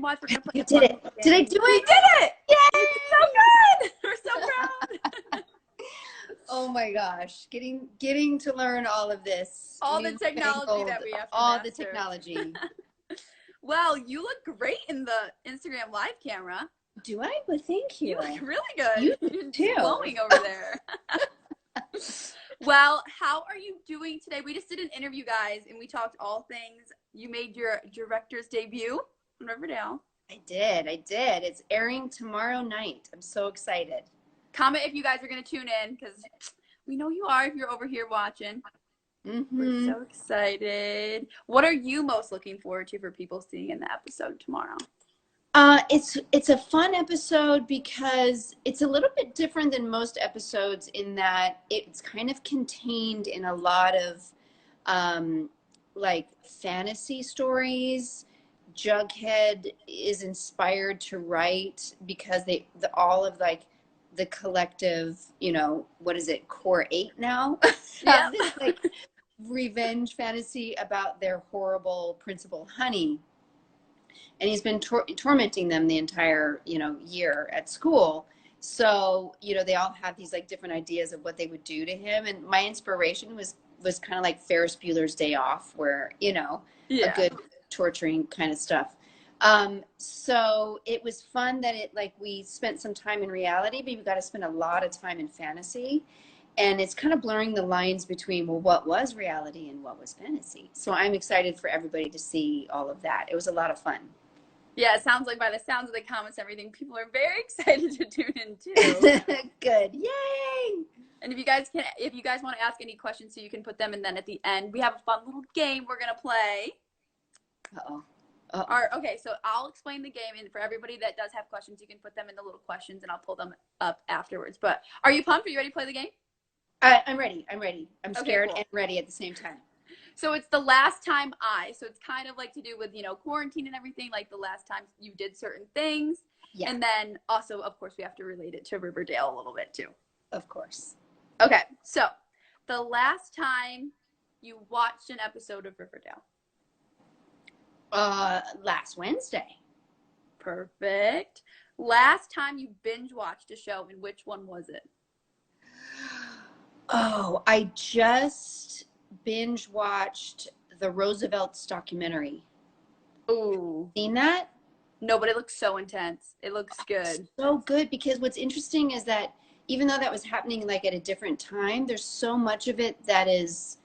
Watch, we're gonna play You a did fun it. little Did I game. do We it? did it! Yay! You did so good! We're so proud. Oh my gosh. Getting to learn all of this. All the technology that we have to all master. the technology. Well, you look great in the Instagram live camera. Do I? Well, thank you. You look really good. You You're too. glowing over there. Well, how are you doing today? We just did an interview, guys, and we talked all things. You made your director's debut in Riverdale. I did. It's airing tomorrow night. I'm so excited. Comment if you guys are going to tune in, because we know you are if you're over here watching. We're so excited. What are you most looking forward to for people seeing in the episode tomorrow? It's a fun episode because it's a little bit different than most episodes in that it's kind of contained in a lot of like fantasy stories. Jughead is inspired to write because all of like the collective, what is it, Core 8 now? Yeah. This like revenge fantasy about their horrible principal, Honey. And he's been tormenting them the entire, year at school. So, they all have these like different ideas of what they would do to him. And my inspiration was kind of like Ferris Bueller's Day Off, where, a good torturing kind of stuff. So it was fun that we spent some time in reality, but we got to spend a lot of time in fantasy. And it's kind of blurring the lines between, well, what was reality and what was fantasy. So I'm excited for everybody to see all of that. It was a lot of fun. Yeah, it sounds like by the sounds of the comments and everything, people are very excited to tune in too. Good. Yay! And if you guys want to ask any questions, so you can put them, and then at the end, we have a fun little game we're going to play. Okay, so I'll explain the game, and for everybody that does have questions, you can put them in the little questions, and I'll pull them up afterwards. But are you pumped? Are you ready to play the game? I'm ready. I'm scared cool. and ready at the same time. So it's the last time so it's kind of like to do with, quarantine and everything, like the last time you did certain things. Yeah. And then also, of course, we have to relate it to Riverdale a little bit too. Of course. Okay, so the last time you watched an episode of Riverdale? Last Wednesday. Perfect. Last time you binge watched a show, and which one was it? Oh, I just binge watched the Roosevelt's documentary. Ooh. Seen that? No, but it looks so intense. It looks good. So good, because what's interesting is that even though that was happening like at a different time, there's so much of it that is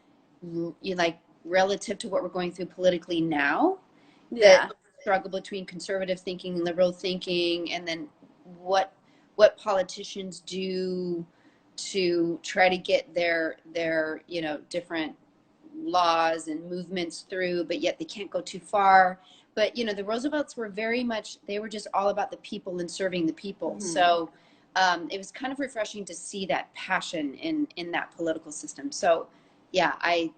like relative to what we're going through politically now. Yeah. The struggle between conservative thinking and liberal thinking, and then what politicians do to try to get their different laws and movements through, but yet they can't go too far. But the Roosevelts were they were just all about the people and serving the people. Mm-hmm. So it was kind of refreshing to see that passion in that political system. So yeah,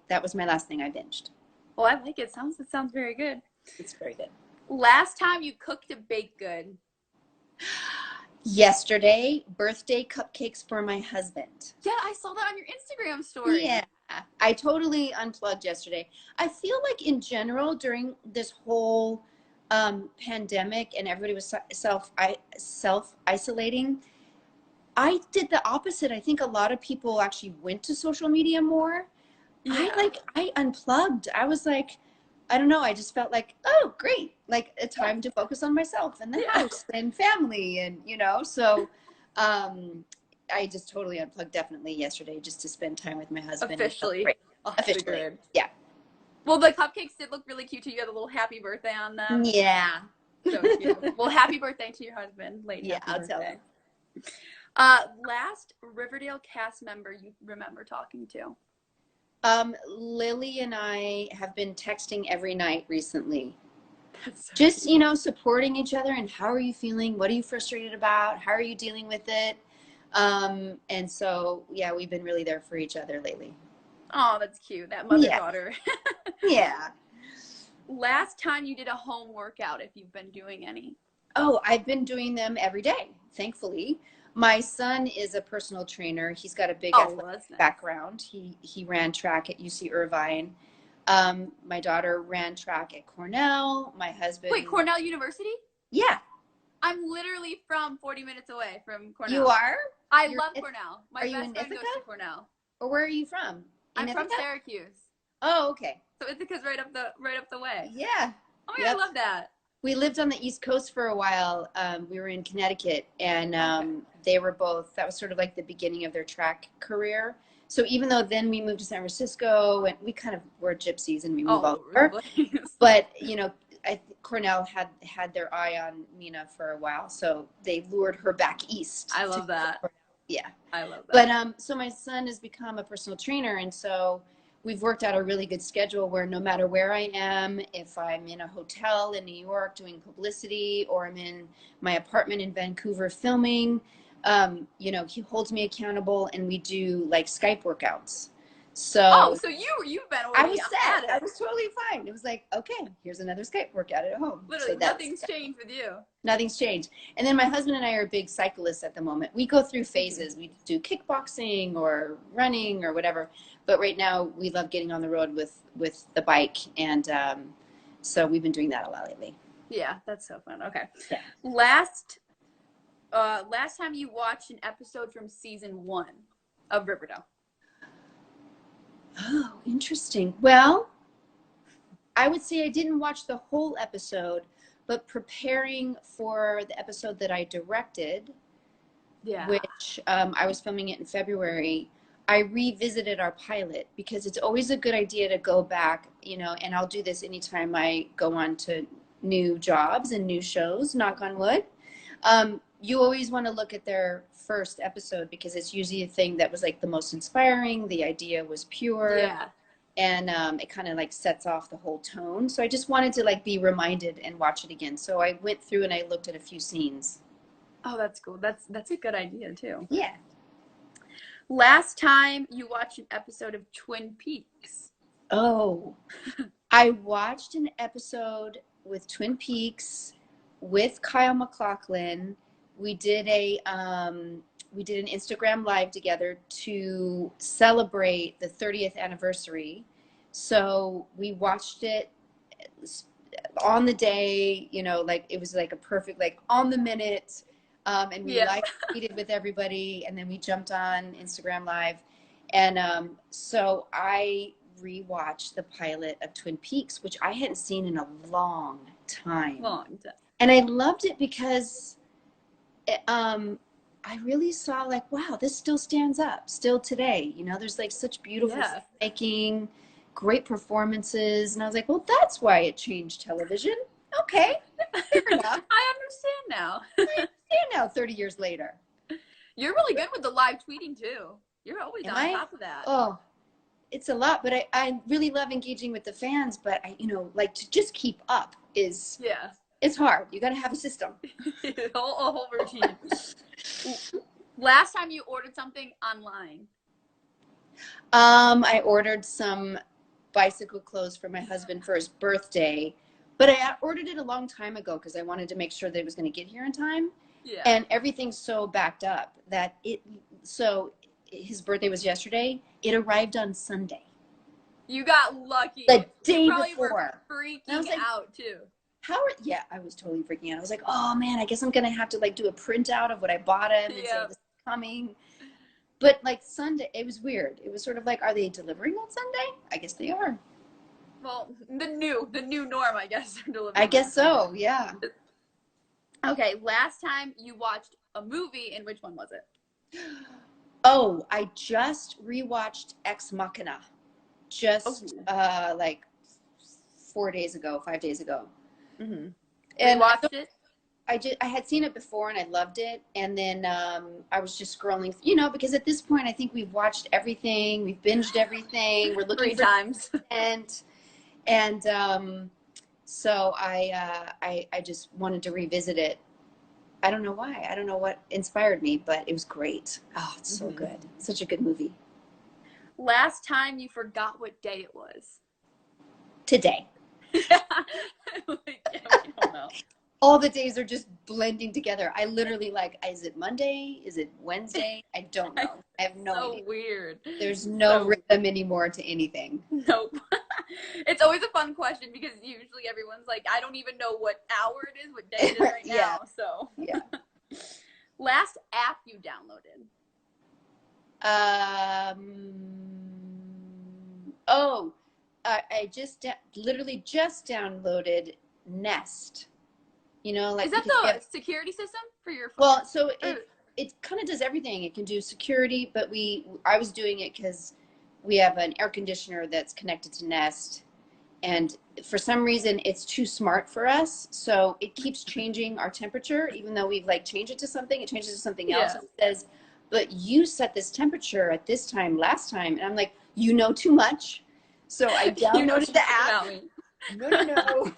that was my last thing I binged. Well, I like it. It sounds very good. It's very good. Last time you cooked a baked good? Yesterday, birthday cupcakes for my husband. Yeah, I saw that on your Instagram story. Yeah, I totally unplugged yesterday. I feel like in general during this whole pandemic and everybody was self-isolating, I did the opposite. I think a lot of people actually went to social media more. Yeah. I unplugged. I was like, I don't know. I just felt like, oh, great. Like a time to focus on myself and the house and family and, so I just totally unplugged definitely yesterday just to spend time with my husband. Officially. Officially. Yeah. Well, the cupcakes did look really cute too. You had a little happy birthday on them. Yeah. So cute. Well, happy birthday to your husband. I'll tell him. Last Riverdale cast member you remember talking to? Lily and I have been texting every night recently. That's so just, supporting each other and how are you feeling? What are you frustrated about? How are you dealing with it? And so, yeah, we've been really there for each other lately. Oh, that's cute. That mother-daughter. Yeah. Last time you did a home workout, if you've been doing any? Oh, I've been doing them every day, thankfully. My son is a personal trainer. He's got a big athletic background. He ran track at UC Irvine. My daughter ran track at Cornell. My husband. Wait, Cornell University? Yeah. I'm literally from 40 minutes away from Cornell. You are? I love Cornell. My are you best in friend Ithaca? goes to Cornell. Or where are you from? I'm from Syracuse. Oh, okay. So Ithaca's right up the way. Yeah. Oh my God, I love that. We lived on the East Coast for a while. We were in Connecticut, and they were both, that was sort of like the beginning of their track career. So even though then we moved to San Francisco, and we kind of were gypsies and we moved all over. But, you know, Cornell had their eye on Mina for a while, so they lured her back east. I love that. Yeah. I love that. But so my son has become a personal trainer, and so we've worked out a really good schedule where no matter where I am, if I'm in a hotel in New York doing publicity, or I'm in my apartment in Vancouver filming, you know, he holds me accountable, and we do like Skype workouts. So so you've been I was set. I was totally fine. It was like, okay, here's another Skype workout at home. Literally, so nothing's changed with you. Nothing's changed. And then my husband and I are big cyclists at the moment. We go through phases. We do kickboxing or running or whatever. But right now we love getting on the road with the bike. And so we've been doing that a lot lately. Yeah, that's so fun. Okay. Yeah. Last time you watched an episode from season 1 of Riverdale. Oh, interesting. Well, I would say I didn't watch the whole episode, but preparing for the episode that I directed, which I was filming it in February, I revisited our pilot because it's always a good idea to go back, you know, and I'll do this anytime I go on to new jobs and new shows, knock on wood. You always want to look at their first episode because it's usually a thing that was like the most inspiring. The idea was pure. Yeah. And it kind of like sets off the whole tone. So I just wanted to like be reminded and watch it again. So I went through and I looked at a few scenes. Oh, that's cool. That's a good idea too. Yeah. Last time you watched an episode of Twin Peaks. Oh, I watched an episode with Twin Peaks with Kyle MacLachlan. We did an Instagram live together to celebrate the 30th anniversary. So we watched it on the day, you know, like it was like a perfect, like on the minute. And we live tweeted with everybody, and then we jumped on Instagram live. And so I rewatched the pilot of Twin Peaks, which I hadn't seen in a long time. And I loved it because I really saw like, wow, this still stands up still today. You know, there's like such beautiful filmmaking, great performances. And I was like, well, that's why it changed television. Okay, fair enough. I understand now. I understand now 30 years later. You're really good with the live tweeting too. You're always on top of that. Oh, it's a lot, but I really love engaging with the fans. But I, you know, like to just keep up is it's hard. You got to have a system. a whole routine. Last time you ordered something online? I ordered some bicycle clothes for my husband for his birthday, but I ordered it a long time ago because I wanted to make sure that it was going to get here in time. Yeah. And everything's so backed up that so his birthday was yesterday. It arrived on Sunday. You got lucky. The day you probably before. Were freaking out too. Yeah, I was totally freaking out. I was like, oh man, I guess I'm gonna have to like do a printout of what I bought him and say this is coming. But like Sunday, it was weird. It was sort of like, are they delivering on Sunday? I guess they are. Well, the new norm, I guess. I guess so. Yeah. Okay, last time you watched a movie, and which one was it? Oh, I just rewatched Ex Machina, like 5 days ago. Mm-hmm. And watched it? I had seen it before and I loved it. And then I was just scrolling, you know, because at this point I think we've watched everything, we've binged everything, we're looking 3 times. And so I just wanted to revisit it. I don't know why. I don't know what inspired me, but it was great. Oh, it's so good. Such a good movie. Last time you forgot what day it was? Today. I don't know. All the days are just blending together. I literally is it Monday? Is it Wednesday? I don't know. I have no idea. So weird. There's no rhythm anymore to anything. Nope. It's always a fun question because usually everyone's like, I don't even know what hour it is, what day it is right Yeah. now. So, Yeah. last app you downloaded? I literally just downloaded Nest. You know, like Is that because we the have, security system for your phone? well, so Or, it kind of does everything. It can do security, but I was doing it because we have an air conditioner that's connected to Nest, and for some reason it's too smart for us, so it keeps changing our temperature. Even though we've like changed it to something, it changes to something else. yeah. And it says, but you set this temperature at this time last time, and I'm like, you know too much. So I You know downloaded too the much app. about me. No.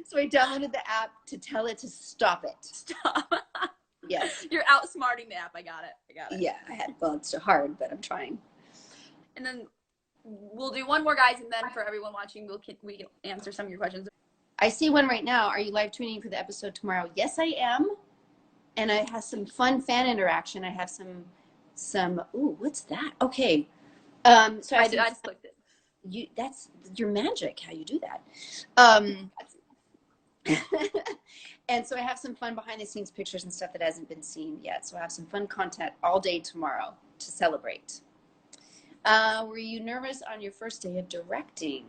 So I downloaded the app to tell it to stop it. Stop. Yes. You're outsmarting the app. I got it. Yeah, well, it's so hard, but I'm trying. And then we'll do one more, guys, and then for everyone watching, we can answer some of your questions. I see one right now. Are you live tweeting for the episode tomorrow? Yes, I am. And I have some fun fan interaction. I have some. Ooh, what's that? Okay. So I just clicked it. That's your magic. How you do that? Um, and so I have some fun behind the scenes pictures and stuff that hasn't been seen yet. So I have some fun content all day tomorrow to celebrate. Were you nervous on your first day of directing?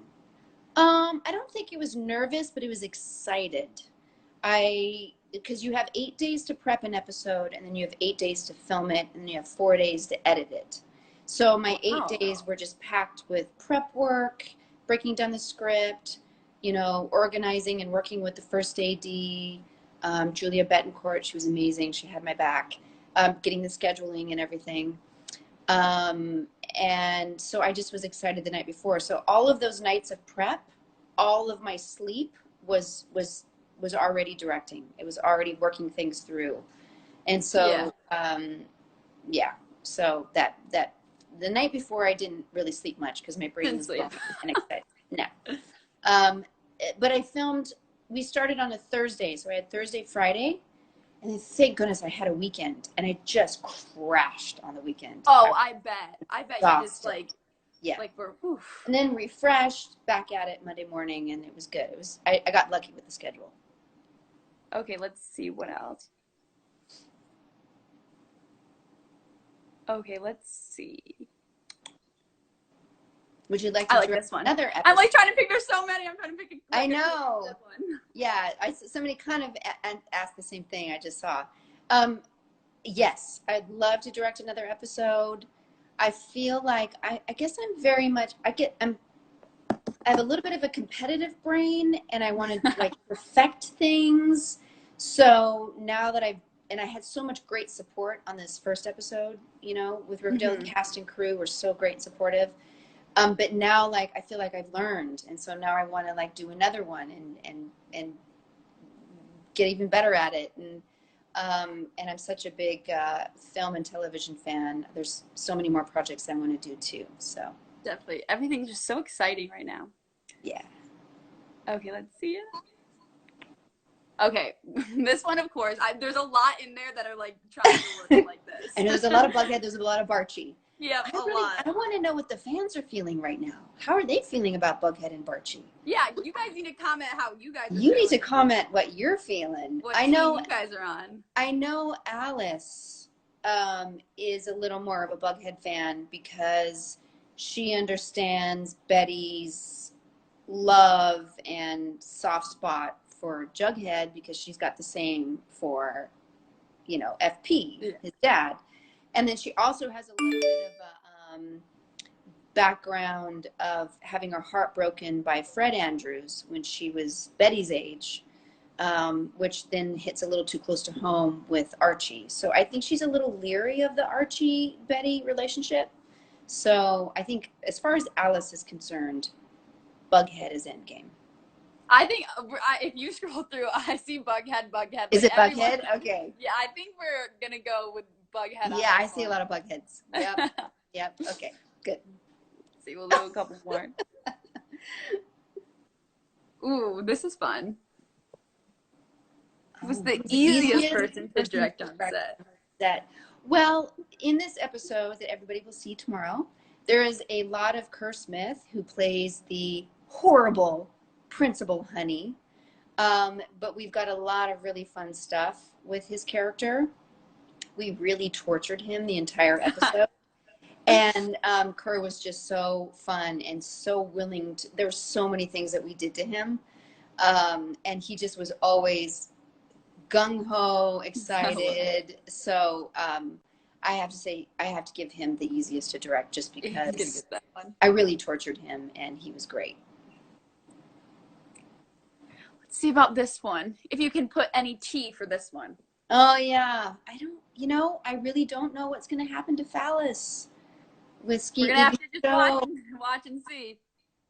I don't think it was nervous, but it was excited. Because you have 8 days to prep an episode, and then you have 8 days to film it, and then you have 4 days to edit it. So my 8 days were just packed with prep work, breaking down the script, you know, organizing and working with the first AD, Julia Betancourt. She was amazing. She had my back, getting the scheduling and everything. And so I just was excited the night before. So all of those nights of prep, all of my sleep was already directing. It was already working things through. And so, yeah. So that the night before I didn't really sleep much because my brain was blown and excited. No. But we started on a Thursday. So I had Thursday, Friday. And then thank goodness I had a weekend, and I just crashed on the weekend. Oh, I bet you just like we're oof. And then refreshed, back at it Monday morning, and it was good. I got lucky with the schedule. Okay, let's see what else. Okay, let's see. Would you like to like this one? Another episode? I'm like trying to pick. There's so many. I'm trying to pick. I know. One. Yeah, somebody kind of asked the same thing. I just saw. Yes, I'd love to direct another episode. I feel like I guess I'm very much. I have a little bit of a competitive brain, and I want to like perfect things. So now that I had so much great support on this first episode, you know, with Riverdale, the cast and crew were so great and supportive. But now, like, I feel like I've learned, and so now I want to like do another one and get even better at it. And I'm such a big film and television fan. There's so many more projects I want to do too. So definitely, everything's just so exciting right now. Yeah. Okay, let's see it. Okay, this one, of course, there's a lot in there that are like trying to work like this. I know there's a lot of Bughead. There's a lot of Barchi. Yeah, a lot. I want to know what the fans are feeling right now. How are they feeling about Bughead and Barchi? Yeah, you guys need to comment how you guys are You feeling. need to comment what you're feeling. What I know you guys are on. I know Alice is a little more of a Bughead fan because she understands Betty's love and soft spot for Jughead because she's got the same for, you know, FP, his dad. And then she also has a little bit of a background of having her heart broken by Fred Andrews when she was Betty's age, which then hits a little too close to home with Archie. So I think she's a little leery of the Archie-Betty relationship. So I think as far as Alice is concerned, Bughead is endgame. I think if you scroll through, I see Bughead. Is it Bughead? Okay. Yeah, I think we're going to go with Bughead. Yeah, I see a lot of Bugheads. Yep. Yep. Okay, good. Let's see, we'll do a couple more. Ooh, this is fun. Who's the easiest person to direct on set? Well, in this episode that everybody will see tomorrow, There is a lot of Kerr Smith, who plays the horrible Principal Honey. But we've got a lot of really fun stuff with his character. We really tortured him the entire episode. And Kerr was just so fun and so willing to, there were so many things that we did to him. And he just was always gung-ho, excited. So I have to say, I have to give him the easiest to direct, just because I really tortured him and he was great. Let's see about this one. If you can put any tea for this one. Oh yeah. I really don't know what's going to happen to Phallus with Ski. We're going to have to just watch and see.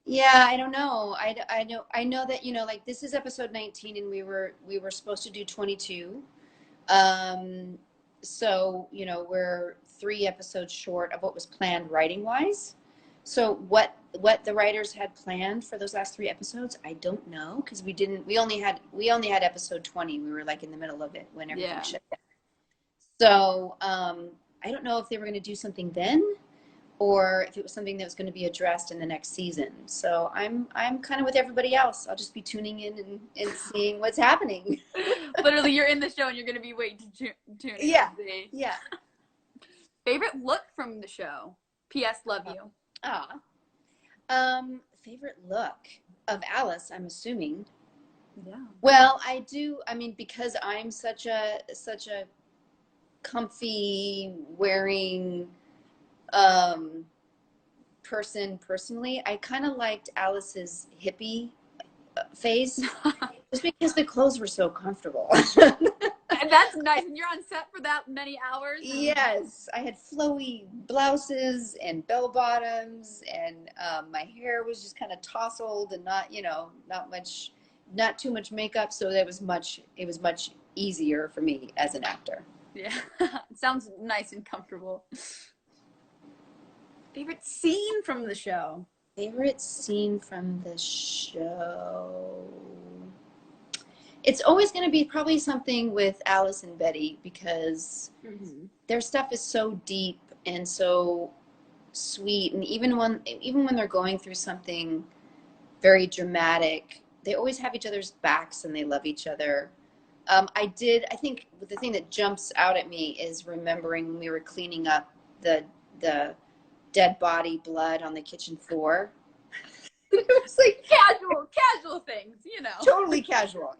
Yeah, I don't know. I know that, like, this is episode 19 and we were supposed to do 22. So, we're 3 episodes short of what was planned writing wise. So what the writers had planned for those last 3 episodes, I don't know, because we only had episode 20. We were like in the middle of it when everything shut down. So, I don't know if they were going to do something then, or if it was something that was going to be addressed in the next season. So I'm kind of with everybody else. I'll just be tuning in and seeing what's happening. Literally, you're in the show and you're going to be waiting to tune in. Yeah. Yeah. Favorite look from the show? P.S. Love you. Favorite look of Alice, I'm assuming. Yeah. Well, I do. I mean, because I'm such a comfy wearing person personally, I kind of liked Alice's hippie phase, just because the clothes were so comfortable. And that's nice. And you're on set for that many hours. Yes, I had flowy blouses and bell bottoms, and my hair was just kind of tousled and not too much makeup, so it was much easier for me as an actor. Yeah. It sounds nice and comfortable. Favorite scene from the show? Favorite scene from the show? It's always going to be probably something with Alice and Betty, because their stuff is so deep and so sweet, and even when they're going through something very dramatic, they always have each other's backs and they love each other. I think the thing that jumps out at me is remembering when we were cleaning up the dead body blood on the kitchen floor. It was like casual things, Totally casual,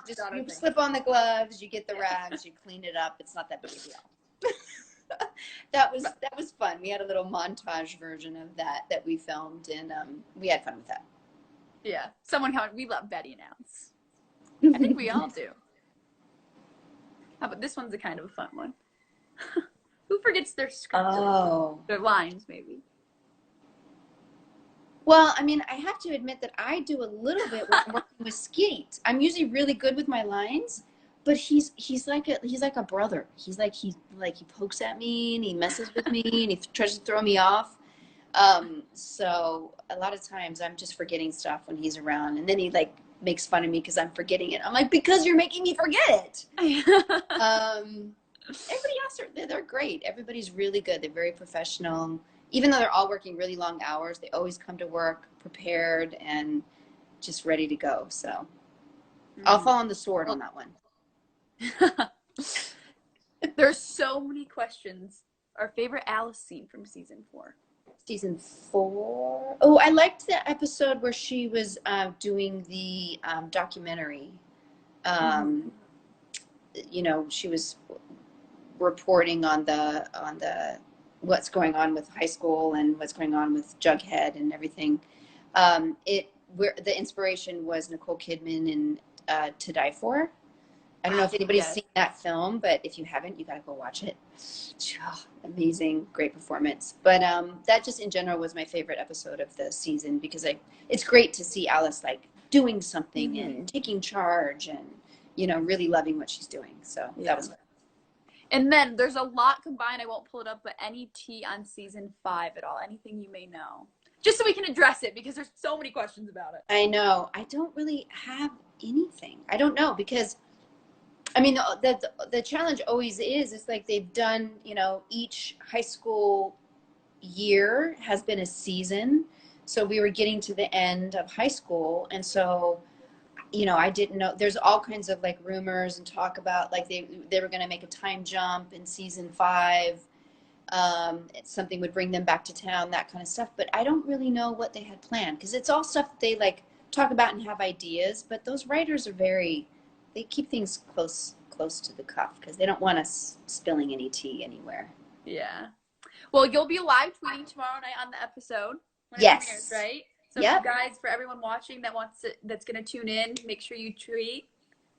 just you slip on the gloves, you get the rags, you clean it up. It's not that big a deal. That was fun. We had a little montage version of that we filmed, and we had fun with that. Yeah. Someone commented, we love Betty now. I think we all do. How about this one's a kind of a fun one? Who forgets their script? Oh. Their lines, maybe. Well, I mean, I have to admit that I do a little bit when I'm working with Skeet. I'm usually really good with my lines, but he's like a brother. He pokes at me and he messes with me and he tries to throw me off. So a lot of times I'm just forgetting stuff when he's around, and then he makes fun of me because I'm forgetting it. I'm like, because you're making me forget it. Everybody else, they're great. Everybody's really good. They're very professional. Even though they're all working really long hours, they always come to work prepared and just ready to go. So I'll fall on the sword on that one. There's so many questions. Our favorite Alice scene from season 4. Season 4. Oh, I liked the episode where she was doing the documentary. She was reporting on the what's going on with high school and what's going on with Jughead and everything. The inspiration was Nicole Kidman in To Die For. I don't know if anybody's seen that film, but if you haven't, you gotta go watch it. Oh, amazing, great performance. But that just in general was my favorite episode of the season, because it's great to see Alice doing something and taking charge and really loving what she's doing. So that was. And then there's a lot combined. I won't pull it up, but any tea on season 5 at all? Anything you may know? Just so we can address it, because there's so many questions about it. I know. I don't really have anything. I don't know, because I mean, the challenge always is, it's like they've done, each high school year has been a season. So we were getting to the end of high school. And so, you know, I didn't know, there's all kinds of like rumors and talk about like they were going to make a time jump in season 5. Something would bring them back to town, that kind of stuff. But I don't really know what they had planned, because it's all stuff that they like talk about and have ideas. But those writers are they keep things close to the cuff, because they don't want us spilling any tea anywhere. Yeah. Well, you'll be live tweeting tomorrow night on the episode when it premieres, right? So Yep. you guys, for everyone watching that's going to tune in, make sure you tweet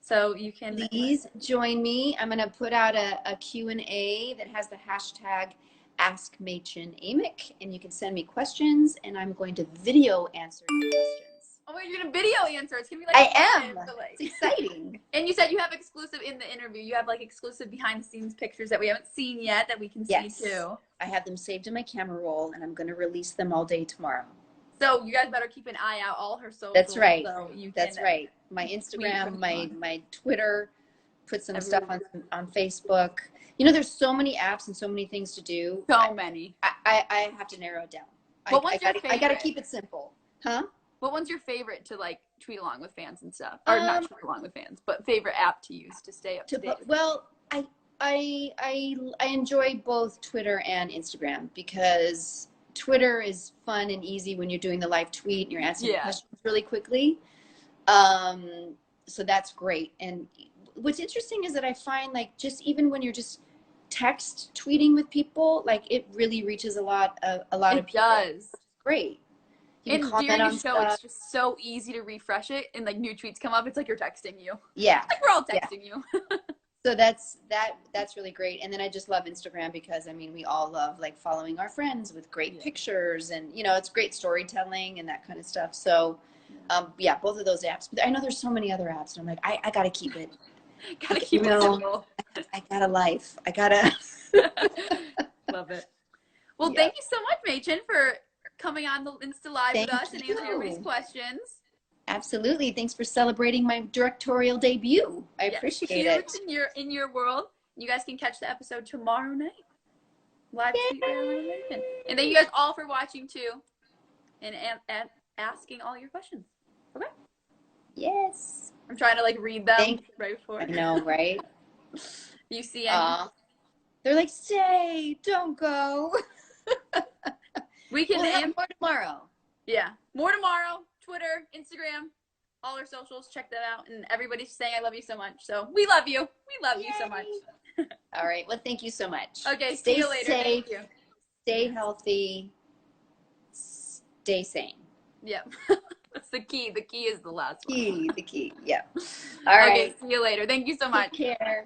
so you can. Please join me. I'm going to put out a Q&A that has the hashtag Ask Mädchen Amick, and you can send me questions, and I'm going to video answer your questions. Oh, you're going to video answer. It's going to be like I am. It's exciting. And you said you have exclusive in the interview. You have like exclusive behind the scenes pictures that we haven't seen yet that we can see too. I have them saved in my camera roll, and I'm going to release them all day tomorrow. So you guys better keep an eye out, all her socials. That's right. So That's right. My Instagram, my Twitter, put some stuff on Facebook. You know, there's so many apps and so many things to do. So many. I have to narrow it down. I got to keep it simple. Huh? What one's your favorite to like tweet along with fans and stuff? Or not tweet along with fans, but favorite app to use to stay up to date? Well, I enjoy both Twitter and Instagram, because Twitter is fun and easy when you're doing the live tweet and you're answering questions really quickly. So that's great. And what's interesting is that I find like just even when you're just text tweeting with people, like it really reaches a lot of people. It does. Great. And during the show, it's just so easy to refresh it, and like new tweets come up. It's like you're texting you. Yeah. Like we're all texting you. So that's really great. And then I just love Instagram, because I mean, we all love like following our friends with great pictures, and you know, it's great storytelling and that kind of stuff. So both of those apps. But I know there's so many other apps, and I'm like, I gotta keep it. Gotta keep it simple. I got a life. I gotta love it. Well, thank you so much, Mädchen, for coming on the Insta Live with us and answering everybody's questions. Absolutely. Thanks for celebrating my directorial debut. I appreciate it. In your world. You guys can catch the episode tomorrow night. Live tweet there. And thank you guys all for watching too, and asking all your questions. Okay. Yes. I'm trying to like read them right before. I know, right? You see any? They're like, stay, don't go. We can have more tomorrow. Yeah, more tomorrow. Twitter, Instagram, all our socials. Check that out. And everybody's saying I love you so much. So we love you. We love you so much. All right. Well, thank you so much. Okay. Stay see you later. Safe, thank you. Stay healthy. Stay sane. Yep. That's the key. The key is the last one. The key. Yeah. All right. Okay. See you later. Thank you so much. Take care.